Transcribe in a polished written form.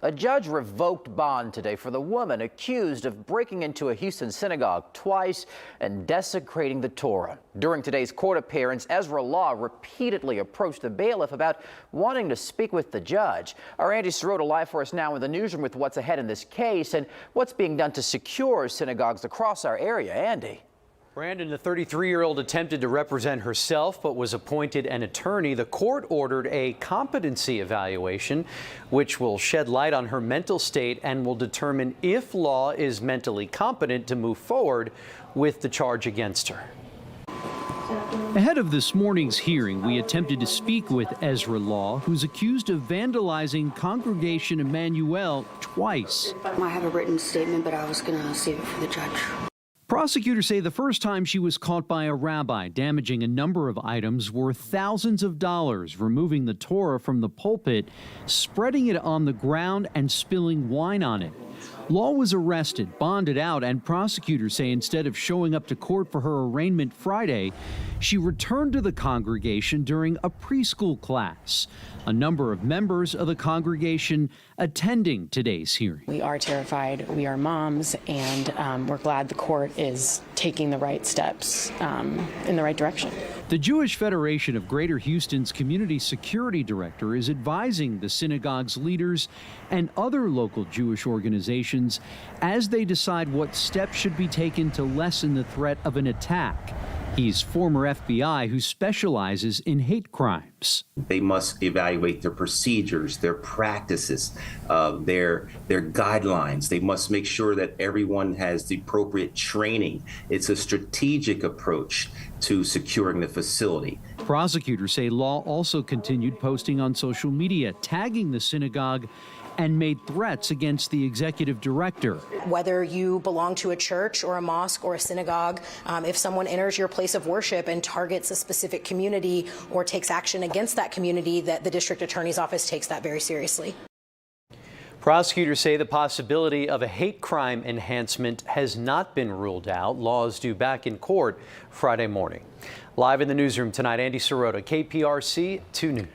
A judge revoked bond today for the woman accused of breaking into a Houston synagogue twice and desecrating the Torah. During today's court appearance, Ezra Law repeatedly approached the bailiff about wanting to speak with the judge. Our Andy Sirota live for us now in the newsroom with what's ahead in this case and what's being done to secure synagogues across our area. Andy. Brandon, the 33-year-old attempted to represent herself but was appointed an attorney. The court ordered a competency evaluation, which will shed light on her mental state and will determine if Law is mentally competent to move forward with the charge against her. Ahead of this morning's hearing, we attempted to speak with Ezra Law, who's accused of vandalizing Congregation Emmanuel twice. I have a written statement, but I was going to save it for the judge. Prosecutors say the first time she was caught by a rabbi damaging a number of items worth thousands of dollars, removing the Torah from the pulpit, spreading it on the ground, and spilling wine on it. Law was arrested, bonded out, and prosecutors say instead of showing up to court for her arraignment Friday, she returned to the congregation during a preschool class. A number of members of the congregation attending today's hearing. We are terrified, we are moms, and we're glad the court is taking the right steps in the right direction. The Jewish Federation of Greater Houston's community security director is advising the synagogue's leaders and other local Jewish organizations as they decide what steps should be taken to lessen the threat of an attack. He's former FBI who specializes in hate crimes. They must evaluate their procedures, their practices, their guidelines. They must make sure that everyone has the appropriate training. It's a strategic approach to securing the facility. Prosecutors say Law also continued posting on social media, tagging the synagogue, and made threats against the executive director. Whether you belong to a church or a mosque or a synagogue, if someone enters your place of worship and targets a specific community or takes action against that community, that the district attorney's office takes that very seriously. Prosecutors say the possibility of a hate crime enhancement has not been ruled out. Law is due back in court Friday morning. Live in the newsroom tonight, Andy Sirota, KPRC 2 News.